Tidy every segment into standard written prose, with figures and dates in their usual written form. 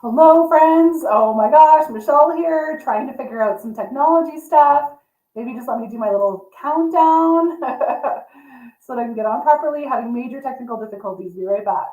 Hello, friends. Oh my gosh, Michelle here, trying to figure out some technology stuff. Maybe just let me do my little countdown so that I can get on properly. Having major technical difficulties. Be right back.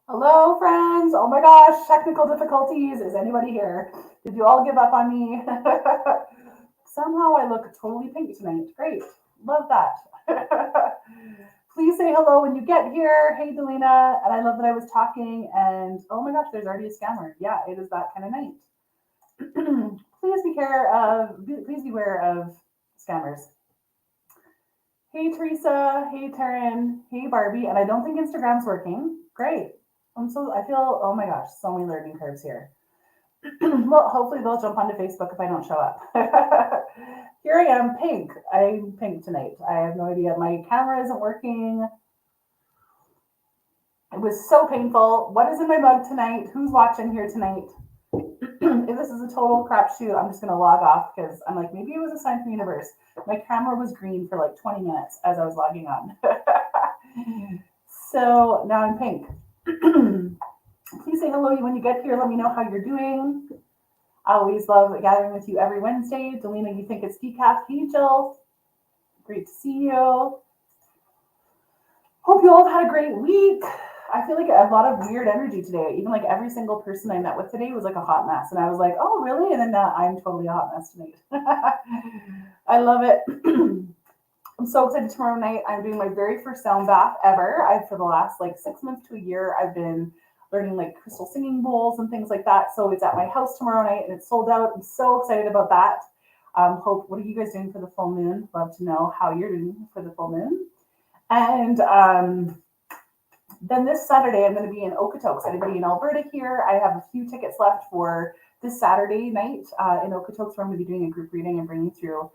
Hello, friends. Oh my gosh, technical difficulties. Is anybody here? Did you all give up on me? Somehow I look totally pink tonight. Great. Love that. Please say hello when you get here. Hey, Delina. And I love that I was talking. And oh my gosh, there's already a scammer. Yeah, it is that kind of night. Please beware of scammers. Hey, Teresa. Hey, Taryn. Hey, Barbie. And I don't think Instagram's working. Great. I feel, oh my gosh, so many learning curves here. Well, hopefully they'll jump onto Facebook if I don't show up. Here I am, pink. I'm pink tonight. I have no idea. My camera isn't working. It was so painful. What is in my mug tonight? Who's watching here tonight? If this is a total crapshoot, I'm just going to log off because I'm like, maybe it was a sign from the universe. My camera was green for like 20 minutes as I was logging on. So now I'm pink. Please say hello when you get here. Let me know how you're doing. I always love gathering with you every Wednesday. Delina, you think it's decaf? Hey, Jill. Great to see you. Hope you all have had a great week. I feel like a lot of weird energy today. Even like every single person I met with today was like a hot mess. And I was like, oh, really? And then now I'm totally a hot mess tonight. I love it. I'm so excited tomorrow night. I'm doing my very first sound bath ever. For the last like 6 months to a year, I've been learning like crystal singing bowls and things like that. So it's at my house tomorrow night and it's sold out. I'm so excited about that. What are you guys doing for the full moon? Love to know how you're doing for the full moon. And then this Saturday, I'm going to be in Okotoks. Anybody in Alberta here? I have a few tickets left for this Saturday night in Okotoks, where I'm going to be doing a group reading and bringing through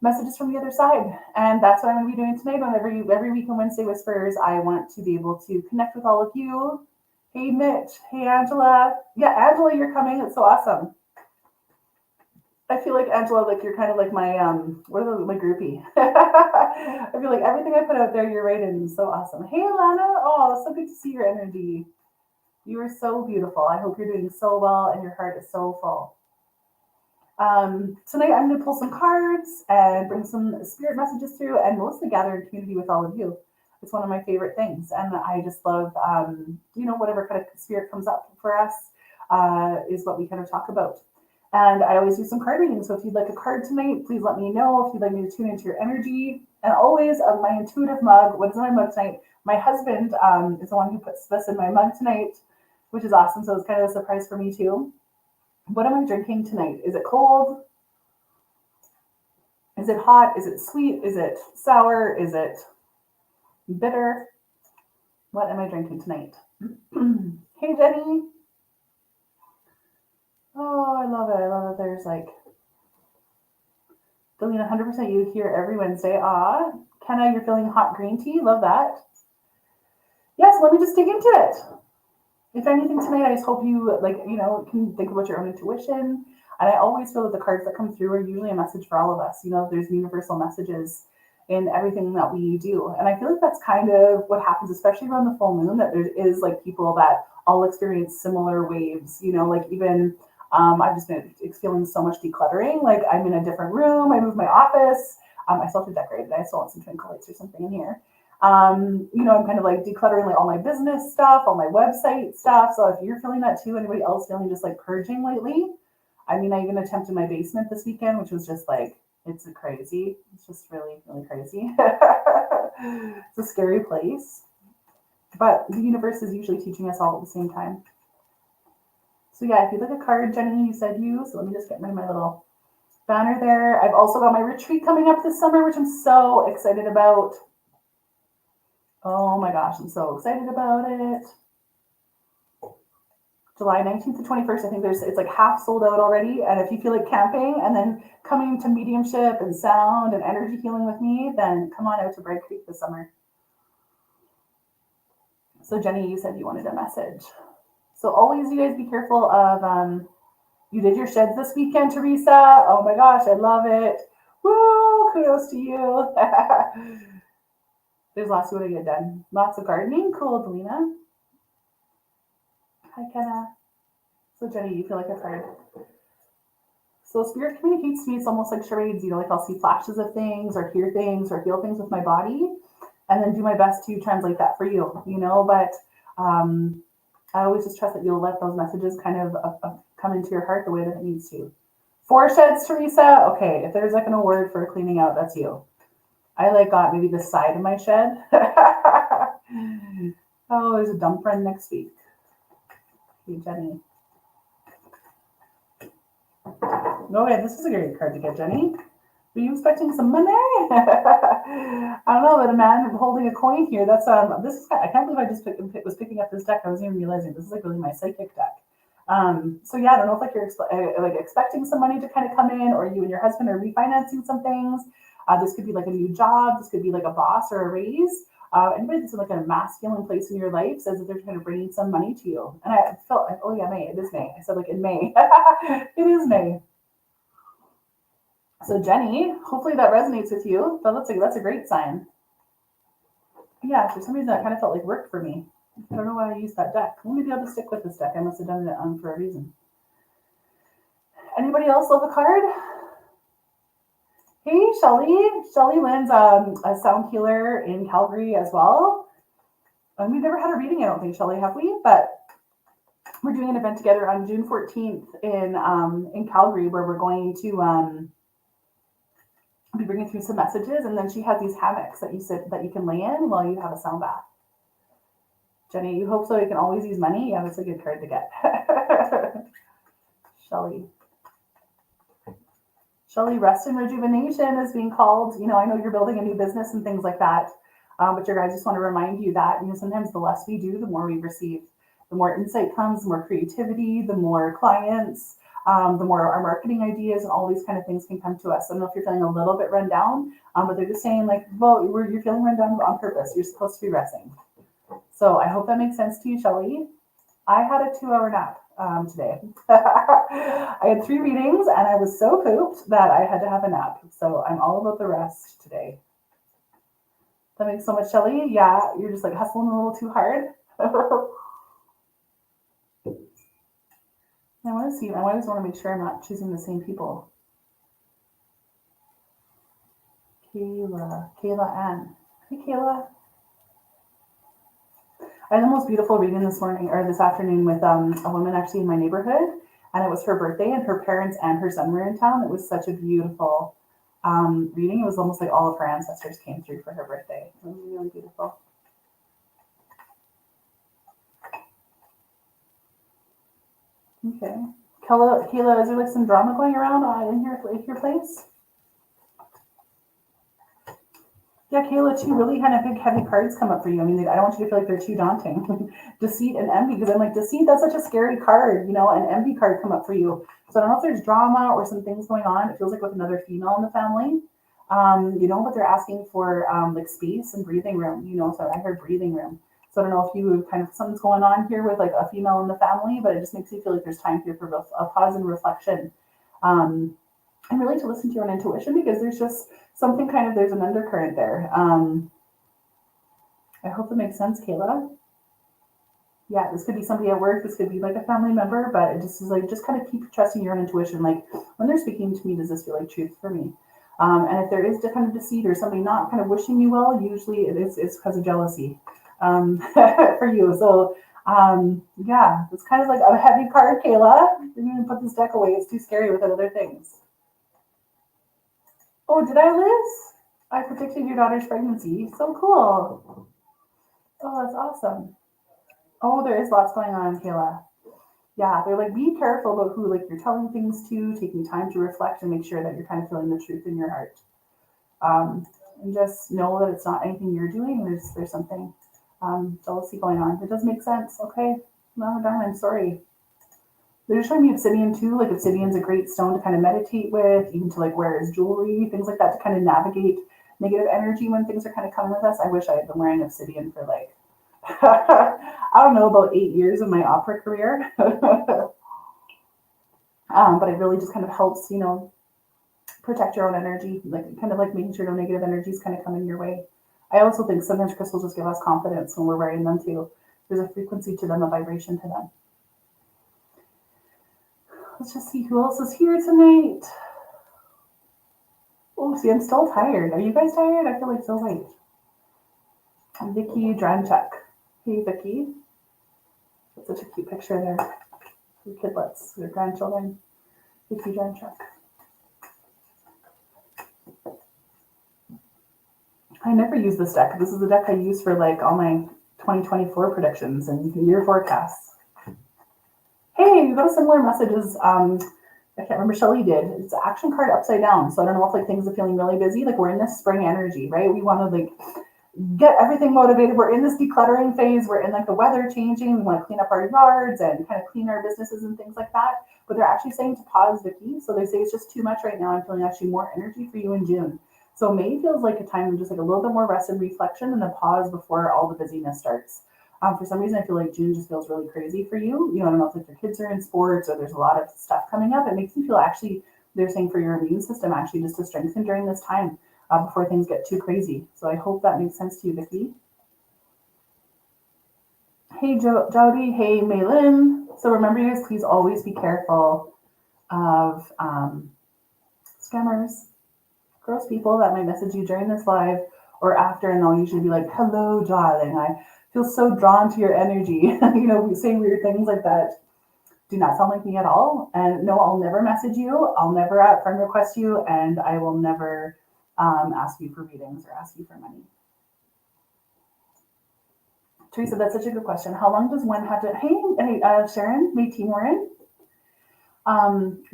messages from the other side. And that's what I'm going to be doing tonight on every week on Wednesday Whispers. I want to be able to connect with all of you. Hey, Mitch. Hey, Angela. Yeah, Angela, you're coming. It's so awesome. I feel like Angela, like you're kind of like my my groupie. I feel like everything I put out there, you're right in. So awesome. Hey, Alana. Oh, so good to see your energy. You are so beautiful. I hope you're doing so well and your heart is so full. Tonight I'm going to pull some cards and bring some spirit messages through and mostly gather in community with all of you. It's one of my favorite things. And I just love, whatever kind of spirit comes up for us is what we kind of talk about. And I always do some card readings. So if you'd like a card tonight, please let me know. If you'd like me to tune into your energy. And always my intuitive mug. What is in my mug tonight? My husband is the one who puts this in my mug tonight, which is awesome. So it's kind of a surprise for me too. What am I drinking tonight? Is it cold? Is it hot? Is it sweet? Is it sour? Is it bitter? What am I drinking tonight? Hey, Jenny. Oh, I love it. I love it. There's like Delina, 100% you here every Wednesday. Ah, Kenna, you're feeling hot green tea. Love that. Yes, let me just dig into it. If anything tonight, I just hope you can think about your own intuition. And I always feel that the cards that come through are usually a message for all of us. You know, there's universal messages in everything that we do. And I feel like that's kind of what happens, especially around the full moon, that there is like people that all experience similar waves, you know, like even I've just been feeling so much decluttering. Like I'm in a different room, I moved my office. I still have to decorate it. I still want some twinkle lights or something in here. You know, I'm kind of like decluttering like all my business stuff, all my website stuff. So if you're feeling that too, anybody else feeling just like purging lately? I mean, I even attempted my basement this weekend, which was just like, it's crazy. It's just really, really crazy. It's a scary place. But the universe is usually teaching us all at the same time. So yeah, if you look at card, Jenny, you said you. So let me just get rid of my little banner there. I've also got my retreat coming up this summer, which I'm so excited about. Oh my gosh, I'm so excited about it. July 19th to 21st, I think it's like half sold out already. And if you feel like camping and then coming to mediumship and sound and energy healing with me, then come on out to Bright Creek this summer. So Jenny, you said you wanted a message. So always, you guys be careful of, you did your sheds this weekend, Teresa. Oh my gosh, I love it. Woo, kudos to you. There's lots of what I get done. Lots of gardening. Cool, Delina. Hi, Kenna. So Jenny, you feel like I've heard. So spirit communicates to me. It's almost like charades. You know, like I'll see flashes of things or hear things or feel things with my body and then do my best to translate that for you, you know, but I always just trust that you'll let those messages kind of come into your heart the way that it needs to. 4 sheds, Teresa. Okay, if there's like an award for cleaning out, that's you. I like got maybe the side of my shed. Oh, there's a dump run next week. Hey, Jenny. Okay, this is a great card to get, Jenny. Were you expecting some money? I don't know, but a man holding a coin here. That's this is. I can't believe I just was picking up this deck. I wasn't even realizing this is like really my psychic deck. So yeah, I don't know if like you're like expecting some money to kind of come in, or you and your husband are refinancing some things. This could be like a new job. This could be like a boss or a raise. Anybody that's in like a masculine place in your life says that they're kind of bringing some money to you. And I felt like, oh yeah, May. It is May. I said like in May. It is May. So Jenny, hopefully that resonates with you. That's a great sign. Yeah, for some reason that kind of felt like work for me. I don't know why I used that deck. Well, maybe I'll just stick with this deck. I must have done it for a reason. Anybody else love a card? Hey, Shelly. Shelly Lynn's a sound healer in Calgary as well. And we've never had a reading, I don't think, Shelly, have we? But we're doing an event together on June 14th in Calgary where we're going to be bringing through some messages, and then she has these hammocks that you can lay in while you have a sound bath. Jenny, you hope so. You can always use money. Yeah, that's a good card to get. Shelly, rest and rejuvenation is being called. You know, I know you're building a new business and things like that, but your guys just want to remind you that, you know, sometimes the less we do, the more we receive. The more insight comes, the more creativity, the more clients, the more our marketing ideas and all these kind of things can come to us. I don't know if you're feeling a little bit run down, but they're just saying like, well, you're feeling run down on purpose. You're supposed to be resting. So I hope that makes sense to you, Shelly. I had a 2-hour nap today. I had 3 readings and I was so pooped that I had to have a nap. So I'm all about the rest today. That makes so much, Shelly. Yeah, you're just like hustling a little too hard. I want to see. I always want to make sure I'm not choosing the same people. Kayla Ann. Hey, Kayla. I had the most beautiful reading this afternoon with a woman actually in my neighborhood, and it was her birthday, and her parents and her son were in town. It was such a beautiful reading. It was almost like all of her ancestors came through for her birthday. It was really beautiful. Okay. Kayla, is there like some drama going around in your place? Yeah, Kayla, 2 really kind of big, heavy cards come up for you. I mean, I don't want you to feel like they're too daunting. Deceit and envy, because I'm like, deceit, that's such a scary card, you know, and envy card come up for you. So I don't know if there's drama or some things going on. It feels like with another female in the family, you know, but they're asking for like space and breathing room, you know, so I heard breathing room. So I don't know if you kind of, something's going on here with like a female in the family, but it just makes me feel like there's time here for a pause and reflection. And really to listen to your own intuition, because there's just something kind of, there's an undercurrent there. I hope that makes sense, Kayla. Yeah, this could be somebody at work, this could be like a family member, but it just is like, just kind of keep trusting your own intuition. Like, when they're speaking to me, does this feel like truth for me? And if there is kind of deceit or somebody not kind of wishing you well, usually it's because of jealousy for you. So yeah, it's kind of like a heavy card, Kayla. You need to put this deck away. It's too scary with other things. Oh, did I, Liz? I predicted your daughter's pregnancy. So cool. Oh, that's awesome. Oh, there is lots going on, Kayla. Yeah, they're like, be careful about who like you're telling things to, taking time to reflect and make sure that you're kind of feeling the truth in your heart. And just know that it's not anything you're doing. There's something jealousy going on. It does make sense. Okay, no, darn, I'm sorry. They're showing me obsidian too. Like, obsidian's a great stone to kind of meditate with, even to like wear as jewelry, things like that, to kind of navigate negative energy when things are kind of coming with us. I wish I had been wearing obsidian for like I don't know, about 8 years of my opera career. But it really just kind of helps, protect your own energy, like kind of like making sure no negative energies kind of come in your way. I also think sometimes crystals just give us confidence when we're wearing them too. There's a frequency to them, a vibration to them. Let's just see who else is here tonight. Oh, see, I'm still tired. Are you guys tired? I feel like so late. Vicky Dranchuk. Hey, Vicky. That's such a cute picture there. Your kidlets, your grandchildren. Vicky Dranchuk. I never use this deck. This is the deck I use for like all my 2024 predictions and year forecasts. Hey, you got a similar message as I can't remember, Shelly did. It's an action card upside down. So I don't know if like things are feeling really busy. Like, we're in this spring energy, right? We want to like get everything motivated. We're in this decluttering phase. We're in like the weather changing. We want to clean up our yards and kind of clean our businesses and things like that. But they're actually saying to pause, Vicky. So they say it's just too much right now. I'm feeling actually more energy for you in June. So May feels like a time of just like a little bit more rest and reflection, and a pause before all the busyness starts. For some reason, I feel like June just feels really crazy for you. I don't know if like your kids are in sports or there's a lot of stuff coming up. It makes you feel actually, they're saying for your immune system actually just to strengthen during this time before things get too crazy. So I hope that makes sense to you, Vicky. Hey, Jody. Hey, Maylin. So remember, you guys, please always be careful of scammers, gross people that might message you during this live or after, and they'll usually be like, hello, darling, I feel so drawn to your energy, saying weird things like that. Do not sound like me at all. And no, I'll never message you. I'll never friend request you, and I will never ask you for readings or ask you for money. Teresa, that's such a good question. How long does one have to, hey, Sharon, Métis Warren.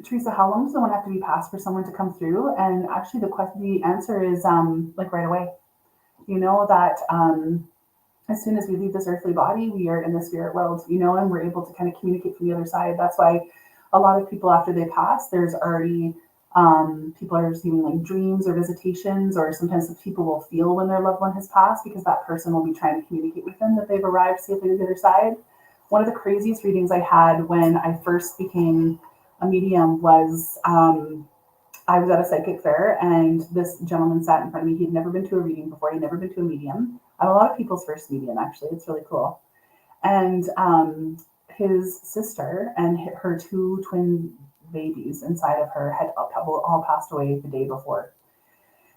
Teresa, how long does one have to be passed for someone to come through? And actually the answer is like right away. That as soon as we leave this earthly body, we are in the spirit world, and we're able to kind of communicate from the other side. That's why a lot of people, after they pass, there's already people are receiving like dreams or visitations, or sometimes the people will feel when their loved one has passed, because that person will be trying to communicate with them that they've arrived safely to the other side. One of the craziest readings I had when I first became a medium was I was at a psychic fair, and this gentleman sat in front of me. He'd never been to a reading before. He'd never been to a medium. I'm a lot of people's first medium, actually. It's really cool. And his sister and her two twin babies inside of her had all passed away the day before.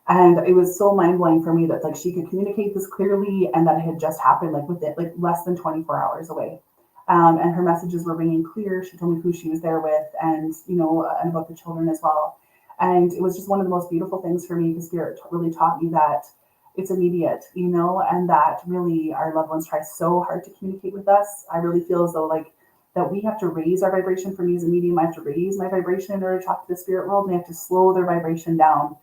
And it was so mind-blowing for me that like she could communicate this clearly, and that it had just happened like within like less than 24 hours away. And her messages were ringing clear. She told me who she was there with, and and about the children as well. And it was just one of the most beautiful things for me, because Spirit really taught me that it's immediate, and that really our loved ones try so hard to communicate with us. I really feel as though like that we have to raise our vibration. For me as a medium, I have to raise my vibration in order to talk to the spirit world, and they have to slow their vibration down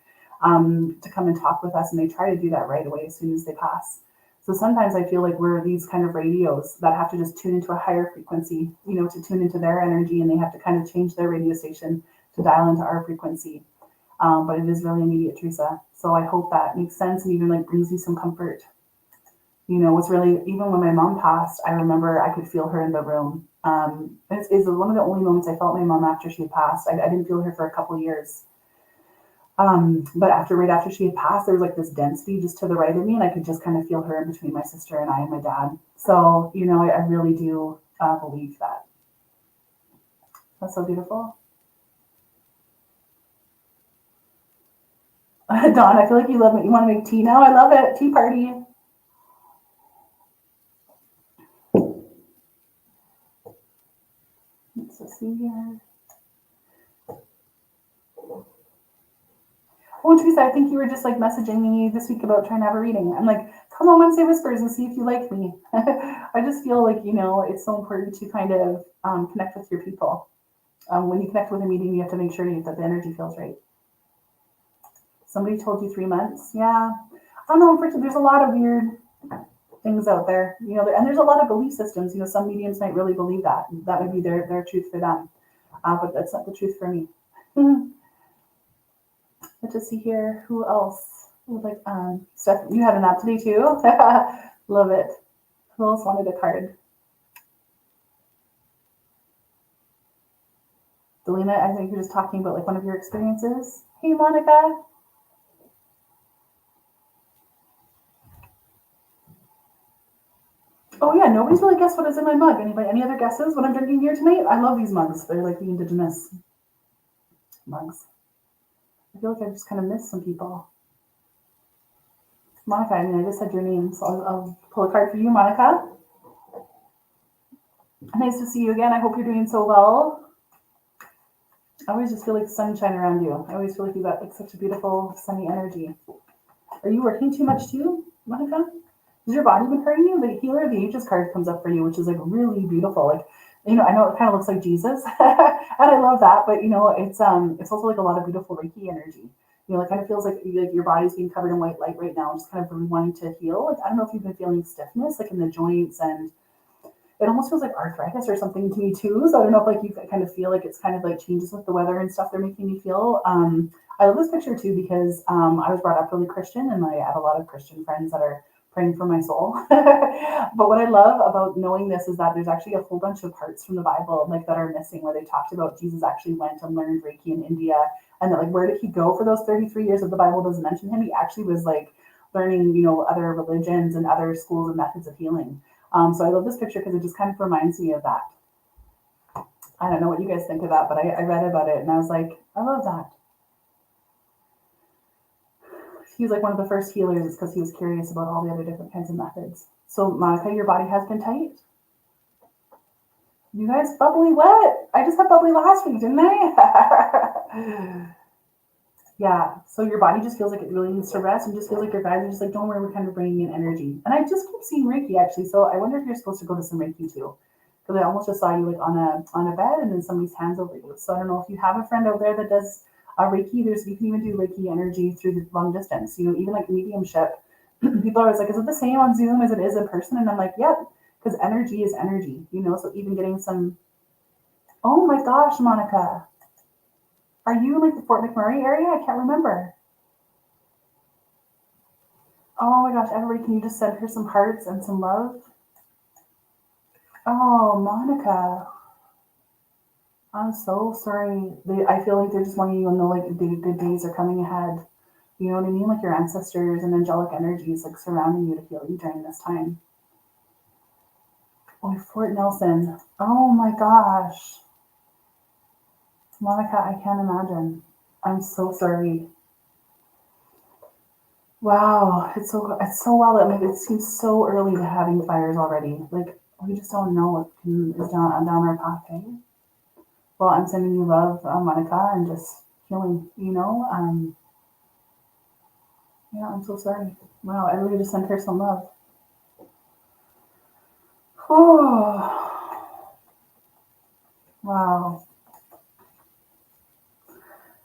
to come and talk with us. And they try to do that right away as soon as they pass. So sometimes I feel like we're these kind of radios that have to just tune into a higher frequency, to tune into their energy, and they have to kind of change their radio station to dial into our frequency. But it is really immediate, Teresa. So I hope that makes sense and even like brings you some comfort. What's really, even when my mom passed, I remember I could feel her in the room. And is one of the only moments I felt my mom after she had passed. I didn't feel her for a couple of years. But right after she had passed, there was like this density just to the right of me, and I could just kind of feel her in between my sister and I and my dad. So, I really do believe that. That's so beautiful. Dawn, I feel like you love it. You want to make tea now? I love it. Tea party. Let's see here. Oh, Teresa, I think you were just like messaging me this week about trying to have a reading. I'm like, come on Wednesday Whispers and see if you like me. I just feel like, it's so important to kind of connect with your people. When you connect with a medium, you have to make sure that the energy feels right. Somebody told you 3 months. Yeah. I don't know. Unfortunately, there's a lot of weird things out there, and there's a lot of belief systems. Some mediums might really believe that. That would be their truth for them. But that's not the truth for me. Let's just see here. Who else? Like Steph, you had a nap today too. Love it. Who else wanted a card? Delina, I think you're just talking about like one of your experiences. Hey, Monica. Oh yeah, nobody's really guessed what is in my mug. Anybody? Any other guesses what I'm drinking here tonight? I love these mugs. They're like the indigenous mugs. I feel like I just kind of missed some people. Monica, I just said your name, so I'll pull a card for you, Monica. Nice to see you again. I hope you're doing so well. I always just feel like sunshine around you. I always feel like you've got like such a beautiful sunny energy. Are you working too much too, Monica? Has your body been hurting you? The Healer of the Ages card comes up for you, which is like really beautiful. Like, I know it kind of looks like Jesus, and I love that, but it's also like a lot of beautiful Reiki energy. It kind of feels like your body's being covered in white light right now, just kind of really wanting to heal. Like, I don't know if you've been feeling stiffness, like in the joints, and it almost feels like arthritis or something to me too. So I don't know if like you kind of feel like it's kind of like changes with the weather and stuff they're making me feel. I love this picture too because I was brought up really Christian, and I have a lot of Christian friends that are praying for my soul. But what I love about knowing this is that there's actually a whole bunch of parts from the Bible like that are missing, where they talked about Jesus actually went and learned Reiki in India, and that like where did he go for those 33 years that the Bible doesn't mention him? He actually was like learning other religions and other schools and methods of healing. So I love this picture because it just kind of reminds me of that. I don't know what you guys think of that, but I read about it and I was like, I love that. He was like one of the first healers because he was curious about all the other different kinds of methods. So Monica, your body has been tight? You guys bubbly wet. I just had bubbly last week, didn't I? Yeah, so your body just feels like it really needs to rest and just feels like your guys are just like, don't worry, we're kind of bringing in energy. And I just keep seeing Reiki actually, so I wonder if you're supposed to go to some Reiki too. Because I almost just saw you like on a bed and then somebody's hands over you. So I don't know if you have a friend out there that does Reiki. You can even do Reiki energy through the long distance. Even like mediumship. People are always like, is it the same on Zoom as it is in person? And I'm like, yep, because energy is energy. So even getting some. Oh my gosh, Monica. Are you in like the Fort McMurray area? I can't remember. Oh my gosh, everybody, can you just send her some hearts and some love? Oh, Monica. I'm so sorry. I feel like they're just wanting you to know like the good days are coming ahead. You know what I mean? Like your ancestors and angelic energies like surrounding you to heal you during this time. Oh, Fort Nelson. Oh my gosh. Monica, I can't imagine. I'm so sorry. Wow, it's so wild that it seems so early to having fires already. Like we just don't know what is down our path. Okay? Well, I'm sending you love, Monica, and just healing. Yeah, I'm so sorry. Wow, I really just sent her some love. Oh, wow.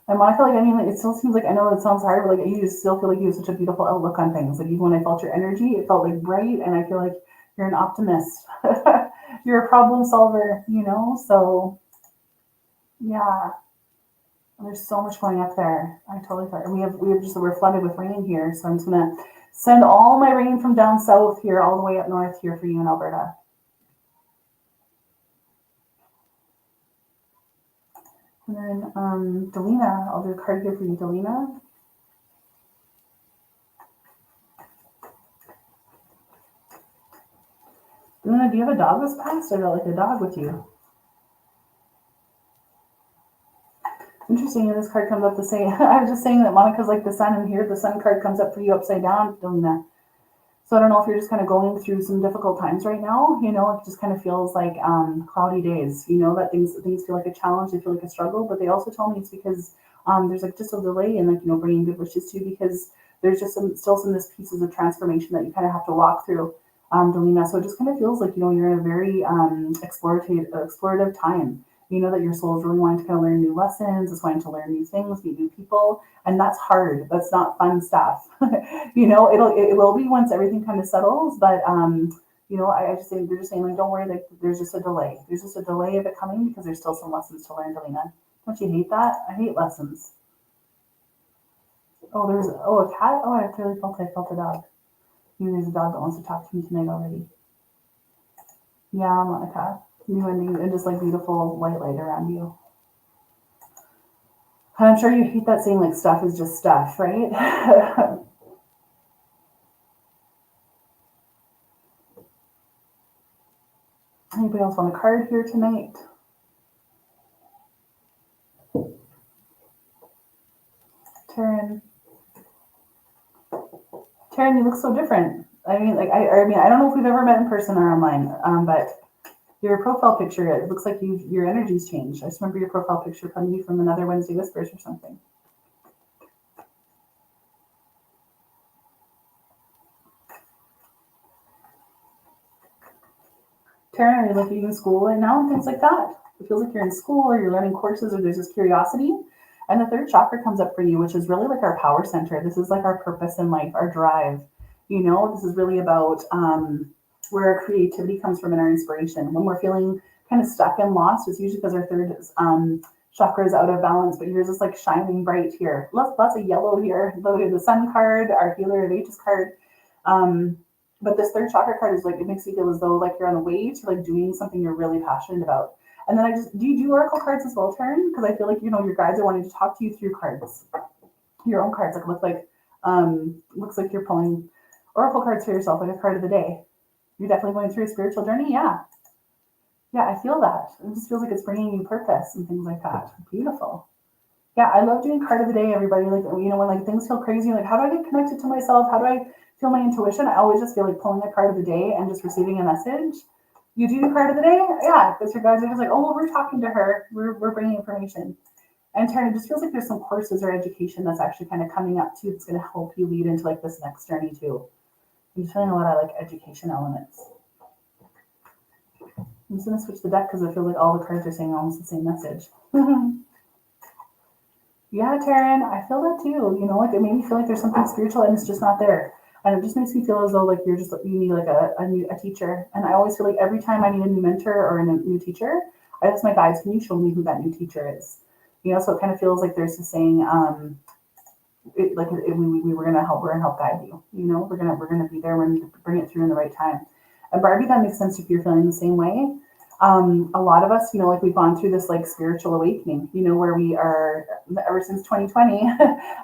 And Monica, like, it still seems like, I know it sounds hard, but like, you just still feel like you have such a beautiful outlook on things. Like, even when I felt your energy, it felt like bright, and I feel like you're an optimist. You're a problem solver, So, yeah. And there's so much going up there. I totally thought we're flooded with rain here, so I'm just gonna send all my rain from down south here all the way up north here for you in Alberta. And then Delina, I'll do a card here for you, Delina. Delina, do you have a dog this past? I got like a dog with you. Interesting, and this card comes up the same. I was just saying that Monica's like the sun, and here the sun card comes up for you upside down, Delina. So I don't know if you're just kind of going through some difficult times right now. You know, it just kind of feels like cloudy days. You know, that things feel like a challenge, they feel like a struggle, but they also tell me it's because there's like just a delay in like bringing good wishes to you, because there's just still some this pieces of transformation that you kind of have to walk through, Delina. So it just kind of feels like you're in a very explorative time. You know that your soul is really wanting to kind of learn new lessons, it's wanting to learn new things, meet new people, and that's hard. That's not fun stuff. It will be once everything kind of settles, but I just think they're just saying like, don't worry, like there's just a delay. There's just a delay of it coming because there's still some lessons to learn, Delina. Don't you hate that? I hate lessons. Oh, a cat. Oh, I felt a dog. Maybe there's a dog that wants to talk to me tonight already. Yeah, Monica. You and just like beautiful white light around you. And I'm sure you hate that saying like stuff is just stuff, right? Anybody else want a card here tonight? Taryn, you look so different. I mean, I don't know if we've ever met in person or online, but your profile picture, it looks like your energy's changed. I just remember your profile picture coming from another Wednesday Whispers or something. Taryn, are you looking in school right now and things like that? It feels like you're in school or you're learning courses or there's this curiosity. And the third chakra comes up for you, which is really like our power center. This is like our purpose in life, our drive. This is really about where our creativity comes from and our inspiration. When we're feeling kind of stuck and lost, it's usually because our third chakra is out of balance, but yours is like shining bright here. Lots of yellow here. The sun card, our healer of ages card. But this third chakra card is like, it makes you feel as though like you're on the way to like doing something you're really passionate about. And then do you do oracle cards as well, Taryn? Because I feel like, your guides are wanting to talk to you through cards. Your own cards looks like you're pulling oracle cards for yourself, like a card of the day. You're definitely going through a spiritual journey. Yeah, I feel that. It just feels like it's bringing you purpose and things like that. Beautiful. Yeah, I love doing card of the day, everybody. Like, when like things feel crazy, like how do I get connected to myself? How do I feel my intuition? I always just feel like pulling a card of the day and just receiving a message. You do the card of the day? Yeah, because your guys are just like, oh, well, we're talking to her. We're bringing information. And Taryn, it just feels like there's some courses or education that's actually kind of coming up too that's going to help you lead into like this next journey too. I'm feeling a lot of like education elements. I'm just going to switch the deck because I feel like all the cards are saying almost the same message. Yeah, Taryn, I feel that too. Like it made me feel like there's something spiritual and it's just not there. And it just makes me feel as though like you need like a teacher. And I always feel like every time I need a new mentor or a new teacher, I ask my guides, can you show me who that new teacher is? So it kind of feels like there's this saying, we were gonna help guide you. We're gonna be there when you bring it through in the right time. And Barbie, that makes sense if you're feeling the same way. A lot of us, like we've gone through this like spiritual awakening, where we are ever since 2020,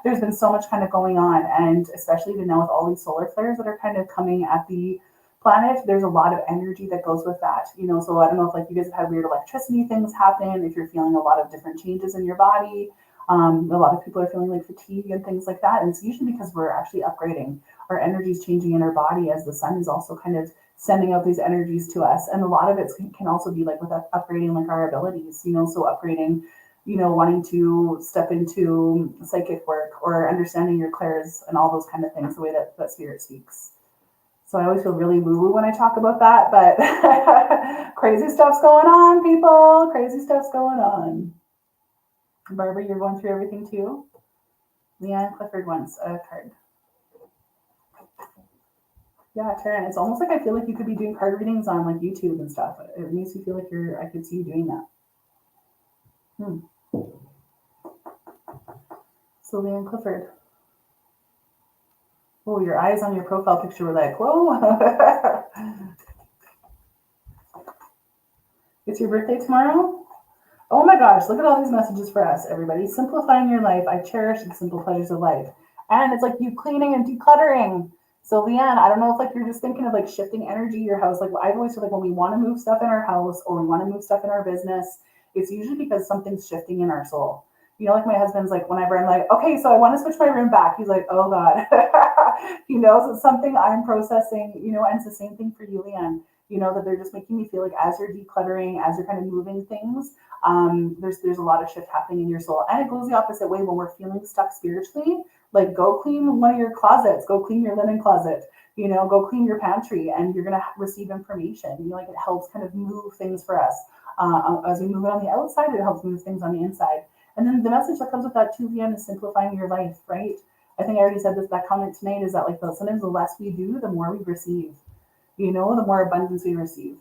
there's been so much kind of going on. And especially even now with all these solar flares that are kind of coming at the planet, there's a lot of energy that goes with that, so I don't know if like you guys have had weird electricity things happen, if you're feeling a lot of different changes in your body. A lot of people are feeling like fatigue and things like that. And it's usually because we're actually upgrading. Our energy is changing in our body as the sun is also kind of sending out these energies to us. And a lot of it can also be like with upgrading like our abilities, so upgrading, wanting to step into psychic work or understanding your clairs and all those kind of things, the way that spirit speaks. So I always feel really woo-woo when I talk about that, but crazy stuff's going on, people. Crazy stuff's going on. Barbara, you're going through everything too? Leanne Clifford wants a card. Yeah, Taryn, it's almost like I feel like you could be doing card readings on like YouTube and stuff. It makes me feel like I could see you doing that. So Leanne Clifford. Oh, your eyes on your profile picture were like, whoa. It's your birthday tomorrow? Oh my gosh, look at all these messages for us, everybody. Simplifying your life. I cherish the simple pleasures of life. And it's like you cleaning and decluttering. So Leanne, I don't know if like you're just thinking of like shifting energy in your house. Like I always feel like when we want to move stuff in our house or we want to move stuff in our business, it's usually because something's shifting in our soul. You know, like my husband's like, whenever I'm like, okay, so I want to switch my room back, he's like, oh God. He knows it's something I'm processing, you know, and it's the same thing for you, Leanne. You know, that they're just making me feel like as you're decluttering, as you're kind of moving things, there's a lot of shift happening in your soul. And it goes the opposite way when we're feeling stuck spiritually. Like go clean one of your closets, go clean your linen closet, you know, go clean your pantry, and you're gonna receive information. You know, like it helps kind of move things for us. As we move it on the outside, it helps move things on the inside. And then the message that comes with that too, Leanne, is simplifying your life, right? I think I already said this, that comment tonight is that like sometimes the less we do, the more we receive. You know, the more abundance we receive.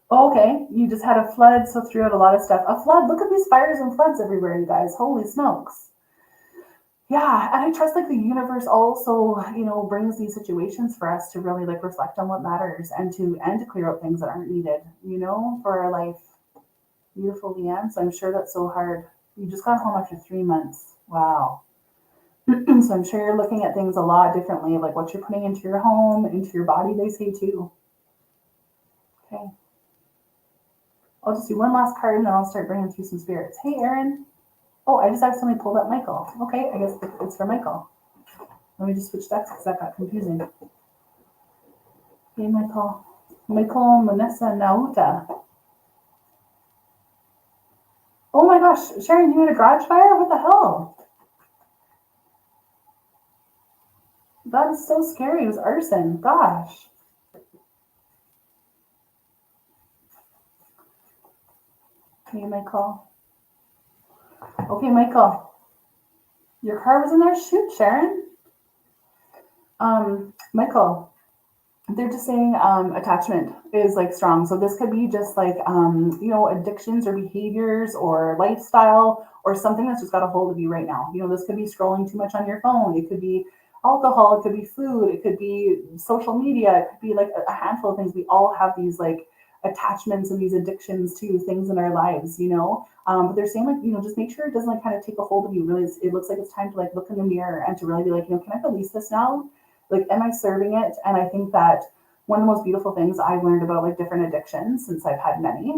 Oh, okay, you just had a flood, so threw out a lot of stuff. A flood. Look at these fires and floods everywhere, you guys. Holy smokes. Yeah, and I trust like the universe also, you know, brings these situations for us to really like reflect on what matters and to clear out things that aren't needed, you know, for our life. Beautiful, Leanne. So I'm sure that's so hard. You just got home after 3 months. Wow. So I'm sure you're looking at things a lot differently, like what you're putting into your home, into your body, they say too. Okay. I'll just do one last card and then I'll start bringing through some spirits. Hey, Erin. Oh, I just accidentally pulled up Michael. Okay, I guess it's for Michael. Let me just switch decks because that got confusing. Hey, Michael. Michael Manessa Nauta. Oh my gosh, Sharon, you had a garage fire? What the hell? That is so scary. It was arson. Gosh. Hey, Michael. Okay, Michael. Your car was in there? Shoot, Sharon. Michael, they're just saying attachment is like strong. So this could be just like you know, addictions or behaviors or lifestyle or something that's just got a hold of you right now. You know, this could be scrolling too much on your phone. It could be alcohol. It could be food. It could be social media. It could be like a handful of things. We all have these like attachments and these addictions to things in our lives, you know. But they're saying like, you know, just make sure it doesn't like kind of take a hold of you. Really, it looks like it's time to like look in the mirror and to really be like, you know, can I release this now? Like, am I serving it? And I think that one of the most beautiful things I've learned about like different addictions, since I've had many,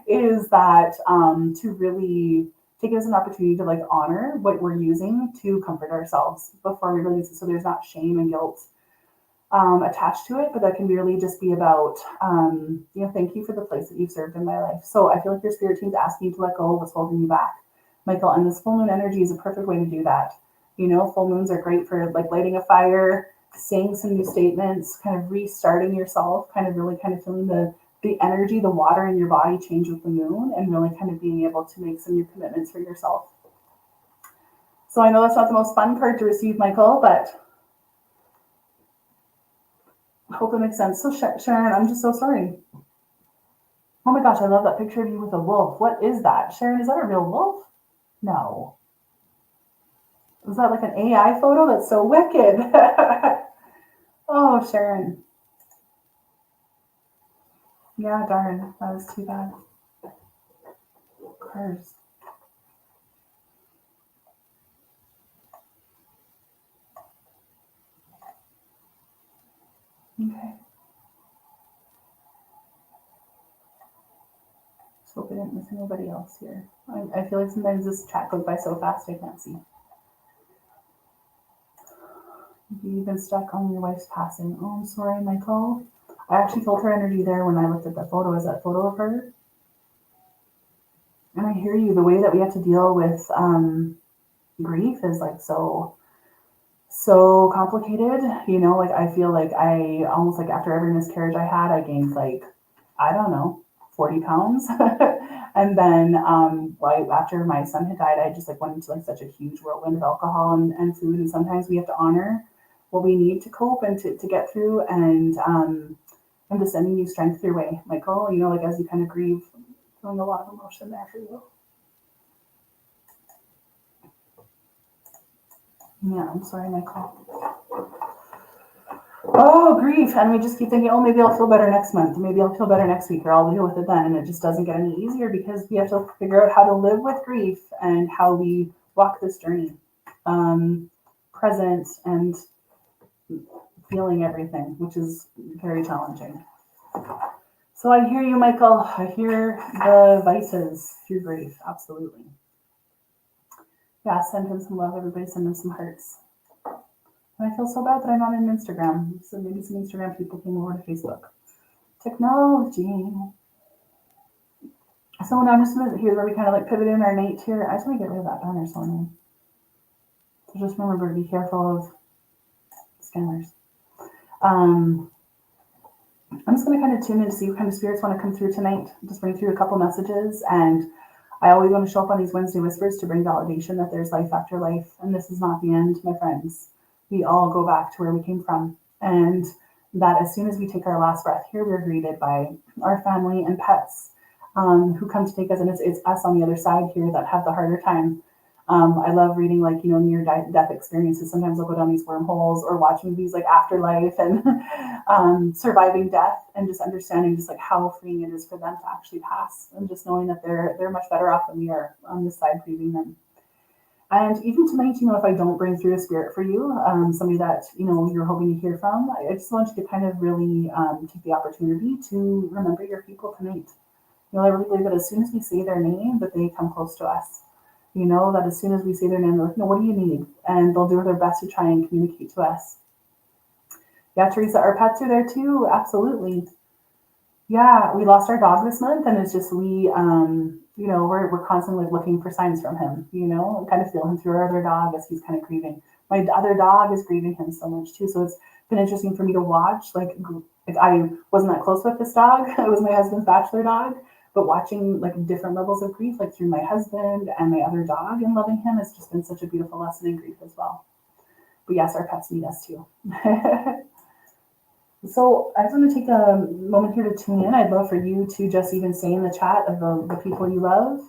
is that to really take it as an opportunity to like honor what we're using to comfort ourselves before we release it. So there's not shame and guilt attached to it, but that can really just be about, you know, thank you for the place that you've served in my life. So I feel like your spirit team's asking you to let go of what's holding you back, Michael. And this full moon energy is a perfect way to do that. You know, full moons are great for like lighting a fire, saying some new statements, kind of restarting yourself, kind of really kind of feeling the energy, the water in your body change with the moon, and really kind of being able to make some new commitments for yourself. So I know that's not the most fun card to receive, Michael, but I hope it makes sense. So Sharon, I'm just so sorry. Oh my gosh, I love that picture of you with a wolf. What is that? Sharon, is that a real wolf? No. Is that like an AI photo? That's so wicked. Oh, Sharon. Yeah, darn. That was too bad. Cars. Okay. Just hope I didn't miss anybody else here. I feel like sometimes this chat goes by so fast I can't see. You've been stuck on your wife's passing. Oh, I'm sorry, Michael. I actually felt her energy there when I looked at that photo. Is that photo of her? And I hear you. The way that we have to deal with grief is like so complicated. You know, like I feel like I almost like after every miscarriage I had, I gained like, I don't know, 40 pounds. And then like after my son had died, I just like went into like such a huge whirlwind of alcohol and food. And sometimes we have to honor what we need to cope and to get through. And I'm just sending you strength your way, Michael. You know, like as you kind of grieve, feeling a lot of emotion there for you. Yeah, I'm sorry, Michael. Oh, grief. And we just keep thinking, oh, maybe I'll feel better next month. Maybe I'll feel better next week, or I'll deal with it then. And it just doesn't get any easier because we have to figure out how to live with grief and how we walk this journey, present and feeling everything, which is very challenging. So I hear you, Michael. I hear the vices through grief. Absolutely. Yeah, send him some love. Everybody send him some hearts. And I feel so bad that I'm not on Instagram. So maybe some Instagram people came over to Facebook. Technology. So now I'm just gonna, here's where we kind of like pivot in our night here. I just want to get rid of that banner somewhere. So just remember to be careful of scammers. I'm just going to kind of tune in to see what kind of spirits want to come through tonight. Just bring through a couple messages. And I always want to show up on these Wednesday Whispers to bring validation that there's life after life. And this is not the end, my friends. We all go back to where we came from. And that as soon as we take our last breath here, we're greeted by our family and pets who come to take us. And it's us on the other side here that have the harder time. I love reading like, near death experiences. Sometimes I'll go down these wormholes or watch movies like Afterlife and surviving death, and just understanding just like how freeing it is for them to actually pass, and just knowing that they're much better off than we are on this side grieving them. And even tonight, if I don't bring through a spirit for you, somebody that, you're hoping to hear from, I just want you to kind of really take the opportunity to remember your people tonight. I really believe that as soon as we say their name, that they come close to us. That as soon as we say their name, they're like, what do you need? And they'll do their best to try and communicate to us. Yeah, Teresa, our pets are there too. Absolutely. Yeah, we lost our dog this month, and it's just we're constantly looking for signs from him. Kind of feel him through our other dog as he's kind of grieving. My other dog is grieving him so much too, so it's been interesting for me to watch. Like I wasn't that close with this dog. It was my husband's bachelor dog, but watching like different levels of grief, like through my husband and my other dog, and loving him, has just been such a beautiful lesson in grief as well. But yes, our pets need us too. So I just want to take a moment here to tune in. I'd love for you to just even say in the chat of the people you love,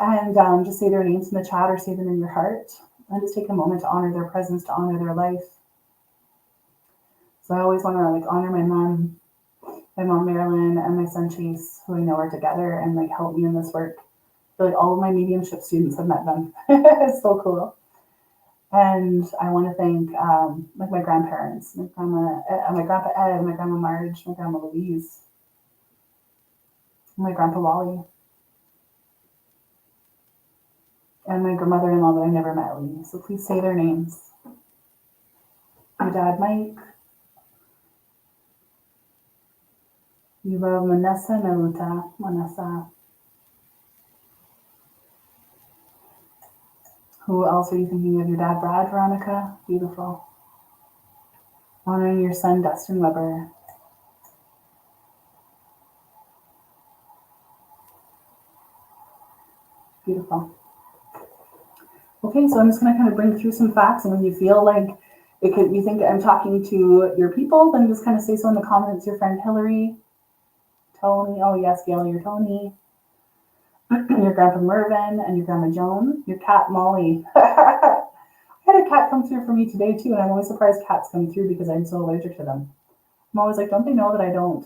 and just say their names in the chat or say them in your heart, and just take a moment to honor their presence, to honor their life. So I always want to honor my mom Marilyn, and my son Chase, who I know are together and help me in this work. I feel like all of my mediumship students have met them. It's so cool. And I want to thank my grandparents, my grandpa Ed, my grandma Marge, my grandma Louise, my grandpa Wally, and my mother-in-law that I never met, Lee. So please say their names. Your dad, Mike. You love Manessa Naruta, Manessa. Who else are you thinking of? Your dad, Brad, Veronica? Beautiful. Honoring your son, Dustin Weber. Beautiful. Okay, so I'm just going to kind of bring through some facts, and when you feel like you think I'm talking to your people, then just kind of say so in the comments. Your friend Hillary, Tony, oh yes, Gail, you're Tony, your grandpa Mervyn, and your grandma Joan, your cat Molly. I had a cat come through for me today too, and I'm always surprised cats come through because I'm so allergic to them. I'm always like, don't they know that I don't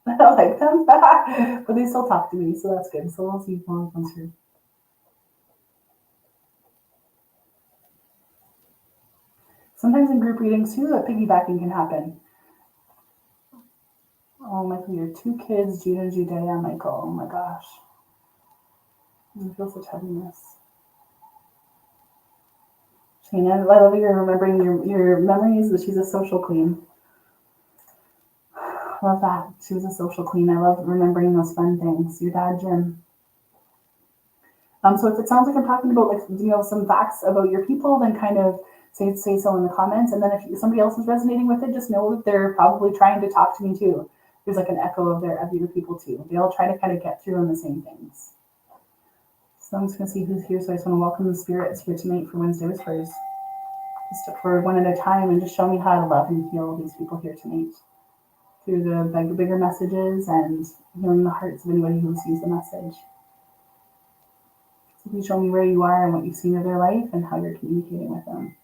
like them? But they still talk to me, so that's good. So we'll see if Molly comes through. Sometimes in group readings too, that piggybacking can happen. Oh, Michael, your 2 kids, Jude and Judea, Michael. Oh my gosh. I feel such heaviness. Shana, I love you remembering your memories, that she's a social queen. Love that. She was a social queen. I love remembering those fun things. Your dad, Jim. So if it sounds like I'm talking about some facts about your people, then kind of say so in the comments. And then if somebody else is resonating with it, just know that they're probably trying to talk to me too. There's an echo of your people too. They all try to kind of get through on the same things. So I'm just going to see who's here. So I just want to welcome the spirits here tonight for Wednesday Whispers. Just for one at a time, and just show me how to love and heal these people here tonight through the bigger messages and healing the hearts of anybody who receives the message. So please show me where you are and what you've seen of their life and how you're communicating with them.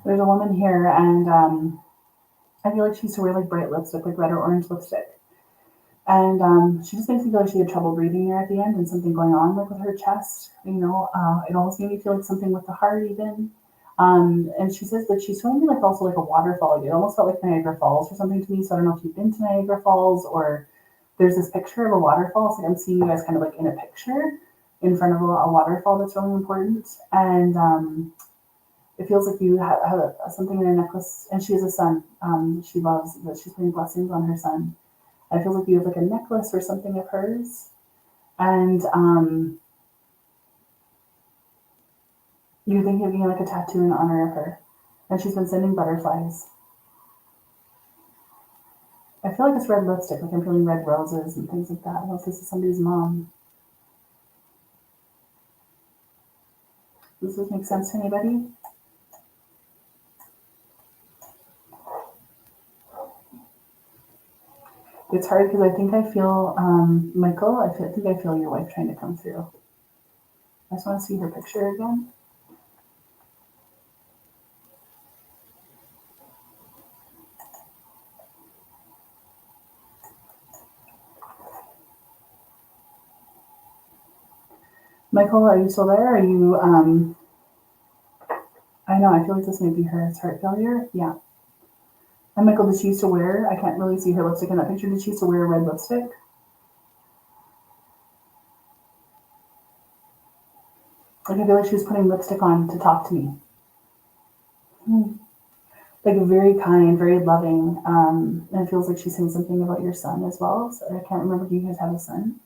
There's a woman here, and I feel like she used to wear like bright lipstick, like red or orange lipstick. And she just makes me feel like she had trouble breathing there at the end and something going on like with her chest. It almost made me feel like something with the heart even. And she says that she's showing me like also like a waterfall. It almost felt like Niagara Falls or something to me. So I don't know if you've been to Niagara Falls or there's this picture of a waterfall. So I'm seeing you guys kind of like in a picture in front of a waterfall that's really important. And it feels like you have something in a necklace. And she has a son. She loves that she's putting blessings on her son. I feel like you have like a necklace or something of hers, and you're thinking of getting like a tattoo in honor of her. And she's been sending butterflies. I feel like it's red lipstick, like I'm feeling red roses and things like that. I don't know if this is somebody's mom. Does this make sense to anybody? It's hard because I think I feel, Michael, think I feel your wife trying to come through. I just want to see her picture again. Michael, are you still there? Are you, I know, I feel like this might be her. It's heart failure. Yeah. And Michael, did she used to wear, I can't really see her lipstick in that picture. Did she used to wear red lipstick? Like I feel like she was putting lipstick on to talk to me. Like very kind, very loving. And it feels like she's saying something about your son as well. So I can't remember. Do you guys have a son?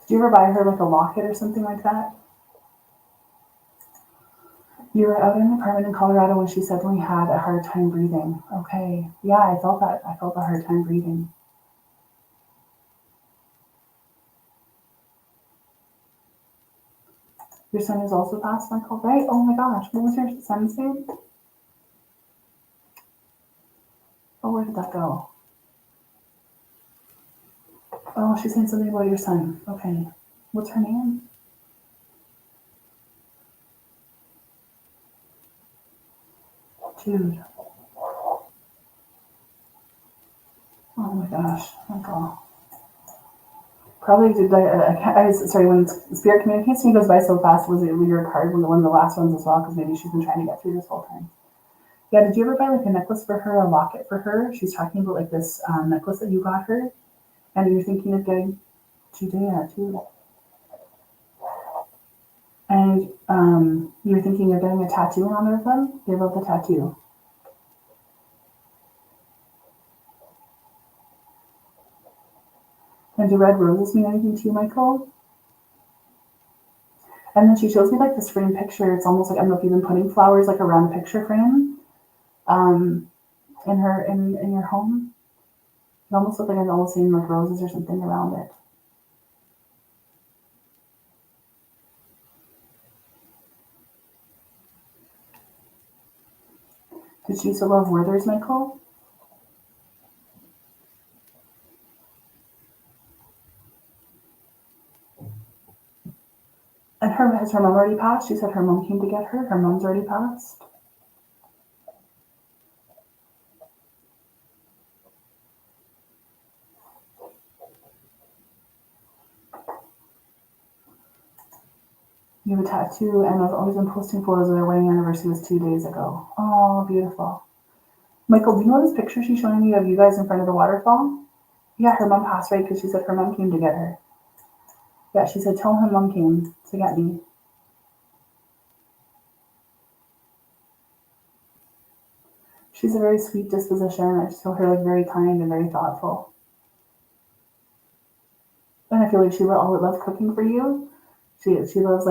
Did you ever buy her like a locket or something like that? You were out in an apartment in Colorado when she suddenly had a hard time breathing. Okay. Yeah, I felt that. I felt a hard time breathing. Your son is also passed, Michael, right? Oh my gosh. What was your son's name? Oh, where did that go? Oh, she's saying something about your son. Okay. What's her name? Jude. Oh my gosh. Michael. Probably did sorry, when spirit communicates to me goes by so fast, was it your card one of the last ones as well? Because maybe she's been trying to get through this whole time. Yeah, did you ever buy like a necklace for her, a locket for her? She's talking about like this necklace that you got her, and you're thinking of getting Judea too. And you're thinking of getting a tattoo in honor of them? They love the tattoo. And do red roses mean anything to you, Michael? And then she shows me like this frame picture. It's almost like I don't know if you've been putting flowers like around the picture frame, um, in your home. It almost looks like I'm almost seeing like roses or something around it. Did she used to love Werther's, Michael? And has her mom already passed? She said her mom came to get her. Her mom's already passed. You have a tattoo, and I've always been posting photos of their wedding anniversary was 2 days ago. Oh, beautiful. Michael, do you know this picture she's showing me of you guys in front of the waterfall? Yeah, her mom passed, right? Because she said her mom came to get her. Yeah, she said, tell her mom came to get me. She's a very sweet disposition. I just feel her like very kind and very thoughtful. And I feel like she loves cooking for you. She loves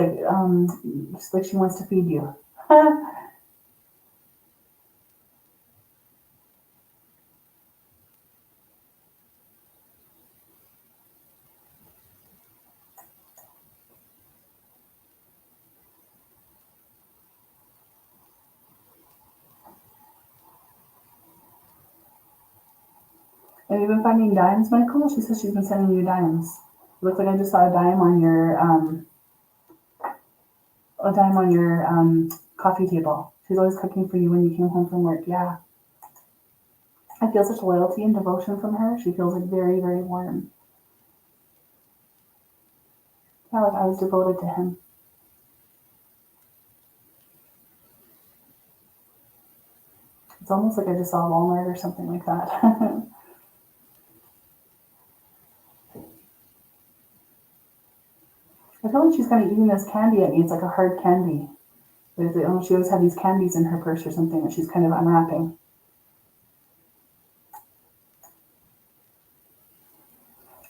just like she wants to feed you. Have you been finding dimes, Michael? She says she's been sending you dimes. It looks like I just saw a dime on your a dime on your coffee table. She's always cooking for you when you came home from work. Yeah. I feel such loyalty and devotion from her. She feels like very, very warm. Yeah, like I was devoted to him. It's almost like I just saw Walmart or something like that. I feel like she's kind of eating this candy at me. It's like a hard candy. She always had these candies in her purse or something that she's kind of unwrapping.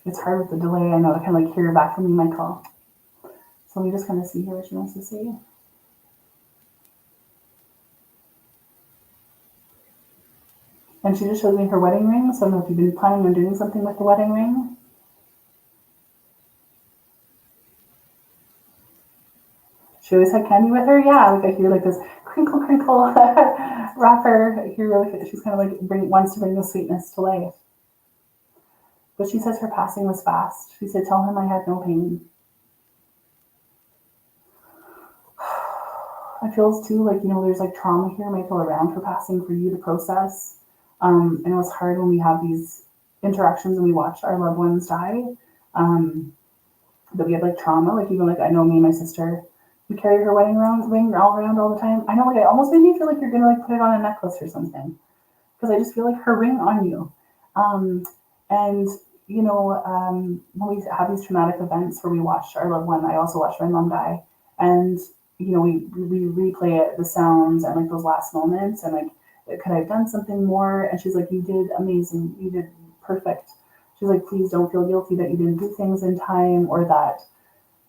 It's hard with the delay. I know I kind of like hear back from you, Michael. So let me just kind of see here what she wants to say. And she just showed me her wedding ring. So I don't know if you've been planning on doing something with the wedding ring. She always had candy with her. Yeah, like I hear like this crinkle crinkle wrapper. I hear like she's kind of like wants to bring the sweetness to life. But she says her passing was fast. She said, "Tell him I had no pain." I feel too like, there's like trauma here, Michael, around her passing for you to process. And it was hard when we have these interactions and we watch our loved ones die. That we have like trauma, like even like I know me and my sister, we carry her wedding ring all around all the time. I know, like it almost made me feel like you're gonna like put it on a necklace or something, because I just feel like her ring on you. And when we have these traumatic events where we watch our loved one, I also watched my mom die, and we replay it, the sounds and like those last moments, and like, could I have done something more? And she's like, you did amazing, you did perfect. She's like, please don't feel guilty that you didn't do things in time or that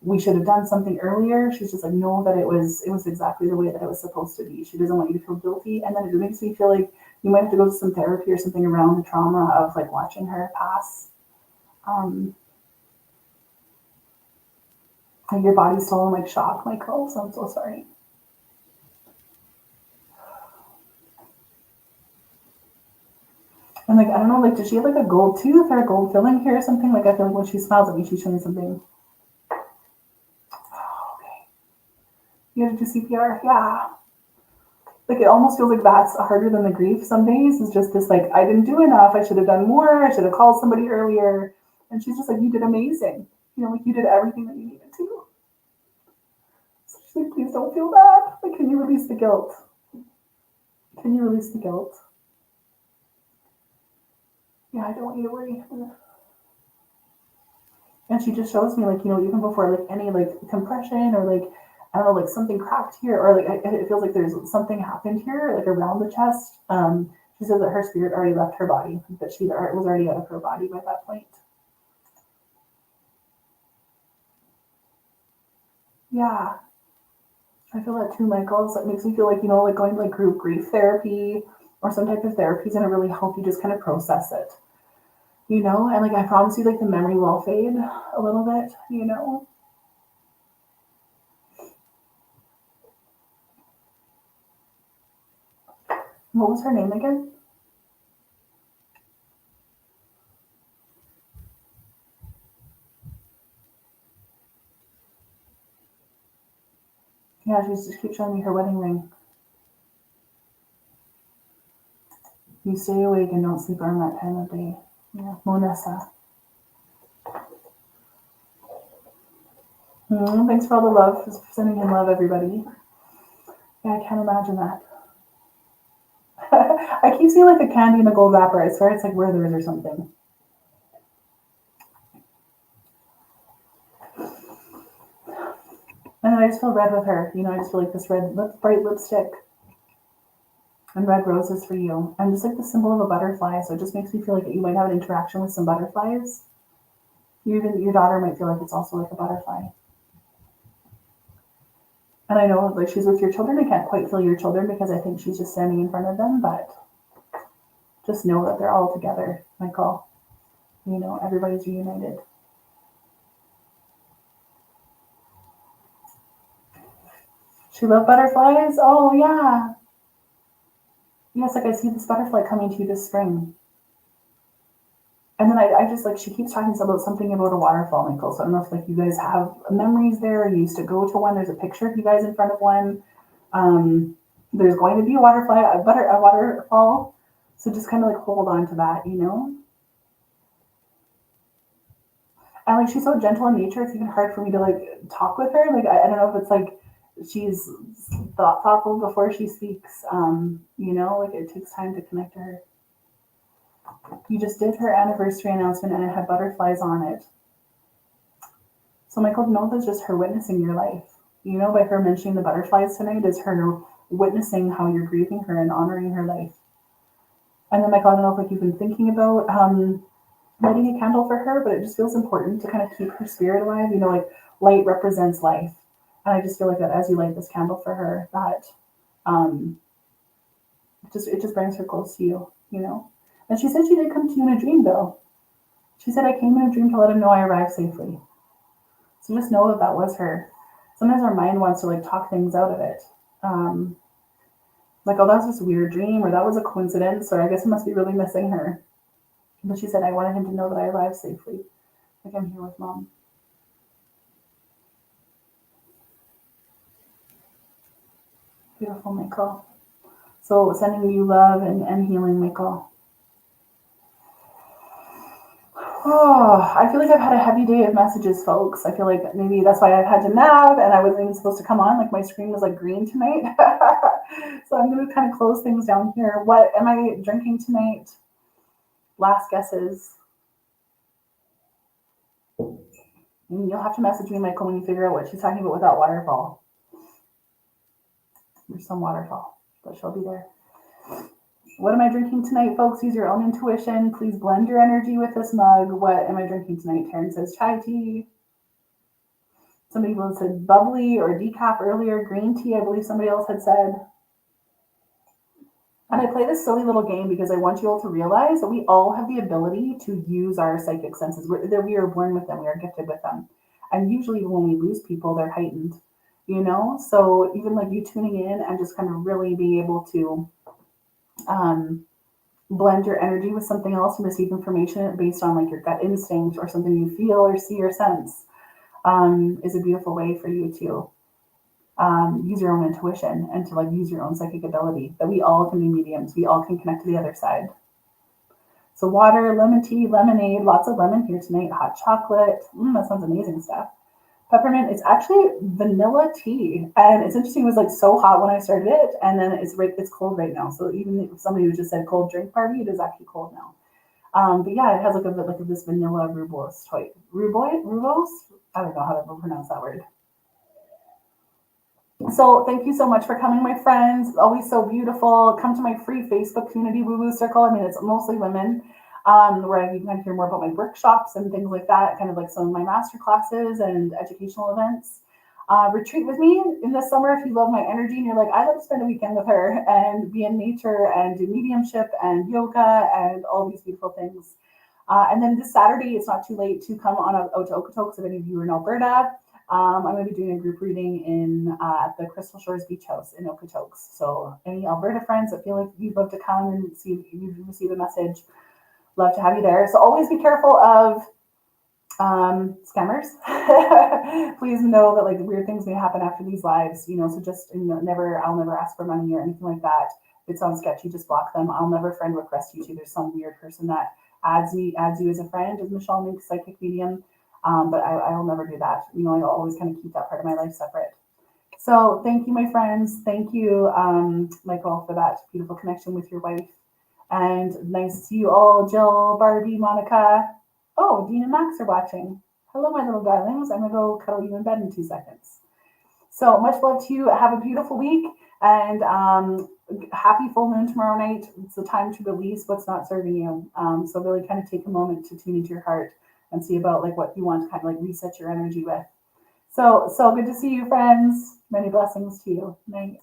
we should have done something earlier. She's just like, know that it was exactly the way that it was supposed to be. She doesn't want you to feel guilty. And then it makes me feel like you might have to go to some therapy or something around the trauma of like watching her pass. Like your body's still in like shock, Michael. So I'm so sorry. And like, I don't know, like, does she have like a gold tooth or a gold filling here or something? Like, I feel like when she smiles at me, she's showing something. Oh, okay. You have to do CPR? Yeah. Like, it almost feels like that's harder than the grief some days. It's just this, like, I didn't do enough. I should have done more. I should have called somebody earlier. And she's just like, you did amazing. Like, you did everything that you needed to. So she's like, please don't feel bad. Like, can you release the guilt? Can you release the guilt? Yeah, I don't want you to worry. And she just shows me, like, even before, like, any, like, compression or, like, I don't know, like, something cracked here, or, like, it feels like there's something happened here, like, around the chest. She says that her spirit already left her body, that she was already out of her body by that point. Yeah. I feel that too, Michael. So it makes me feel like, like going to, like, group grief therapy or some type of therapy is going to really help you just kind of process it. And, like, I promise you, like, the memory will fade a little bit, What was her name again? Yeah, she just keeps showing me her wedding ring. You stay awake and don't sleep around that time of day. Yeah, Monessa. Thanks for all the love. Just sending him love, everybody. Yeah, I can't imagine that. I keep seeing like a candy in a gold wrapper. I swear it's like Werther's or something. And then I just feel red with her. I just feel like this bright lipstick and red roses for you. And just like the symbol of a butterfly. So it just makes me feel like you might have an interaction with some butterflies. Even your daughter might feel like it's also like a butterfly. And I know, like, she's with your children. I can't quite feel your children because I think she's just standing in front of them, but just know that they're all together, Michael. Everybody's reunited. She loved butterflies? Oh, yeah. Yes, like I see this butterfly coming to you this spring. And then I just like, she keeps talking about something about a waterfall, Michael. So I don't know if like you guys have memories there. You used to go to one. There's a picture of you guys in front of one. There's going to be a a waterfall. So just kind of like hold on to that, you know? And like she's so gentle in nature, it's even hard for me to like talk with her. Like I don't know if it's like she's thoughtful before she speaks. You know, like it takes time to connect to her. You just did her anniversary announcement and it had butterflies on it. So Michael, know that's just her witnessing your life. You know, by her mentioning the butterflies tonight is her witnessing how you're grieving her and honoring her life. And then Michael, I don't know if like you've been thinking about lighting a candle for her, but it just feels important to kind of keep her spirit alive. You know, like light represents life. And I just feel like that as you light this candle for her, that um, it just brings her close to you, you know. And she said she did come to you in a dream, though. She said, I came in a dream to let him know I arrived safely. So just know that that was her. Sometimes our mind wants to like talk things out of it. Um, like, oh, that was just a weird dream, or that was a coincidence, or I guess I must be really missing her. But she said, I wanted him to know that I arrived safely. Like, I'm here with mom. Beautiful, Michael. So sending you love and healing, Michael. Oh, I feel like I've had a heavy day of messages, folks. I feel like maybe that's why I've had to nap and I wasn't even supposed to come on. Like my screen was like green tonight. So I'm going to kind of close things down here. What am I drinking tonight? Last guesses. And you'll have to message me, Michael, when you figure out what she's talking about with that waterfall. There's some waterfall, but she'll be there. What am I drinking tonight, folks? Use your own intuition. Please blend your energy with this mug. What am I drinking tonight? Taryn says chai tea. Somebody else said bubbly or decaf earlier. Green tea, I believe somebody else had said. And I play this silly little game because I want you all to realize that we all have the ability to use our psychic senses. We are born with them. We are gifted with them. And usually when we lose people, they're heightened, you know? So even like you tuning in and just kind of really being able to blend your energy with something else and receive information based on like your gut instinct or something you feel or see or sense is a beautiful way for you to use your own intuition and to like use your own psychic ability. That we all can be mediums. We all can connect to the other side. So water, lemon tea, lemonade, lots of lemon here tonight. Hot chocolate. That sounds amazing stuff. Peppermint. It's actually vanilla tea, and it's interesting. It was like so hot when I started it, and then it's cold right now. So even if somebody who just said cold drink party, it is actually cold now. But yeah, it has like a bit like this vanilla rooibos toy. Rooibos? I don't know how to pronounce that word. So thank you so much for coming, my friends. Always so beautiful. Come to my free Facebook community, Woo Woo Circle. I mean, it's mostly women, where you can kind of hear more about my workshops and things like that, kind of like some of my master classes and educational events. Retreat with me in the summer if you love my energy and you're like, I'd love to spend a weekend with her and be in nature and do mediumship and yoga and all these beautiful things. And then this Saturday, it's not too late to come on out to Okotoks if any of you are in Alberta. I'm going to be doing a group reading in at the Crystal Shores Beach House in Okotoks. So any Alberta friends that feel like you'd love to come and see if you receive a message, love to have you there. So always be careful of scammers. Please know that like weird things may happen after these lives, you know, so just I'll never ask for money or anything like that. If it sounds sketchy, just block them. I'll never friend request you to. There's some weird person that adds you as a friend, as Michelle makes psychic medium. But I will never do that. You know, I'll always kind of keep that part of my life separate. So thank you, my friends. Thank you, Michael, for that beautiful connection with your wife. And nice to see you all, Jill, Barbie, Monica. Oh, Dean and Max are watching. Hello, my little darlings. I'm going to go cuddle you in bed in 2 seconds. So much love to you. Have a beautiful week. And happy full moon tomorrow night. It's the time to release what's not serving you. So really kind of take a moment to tune into your heart and see about like what you want to kind of like reset your energy with. So good to see you, friends. Many blessings to you. Night.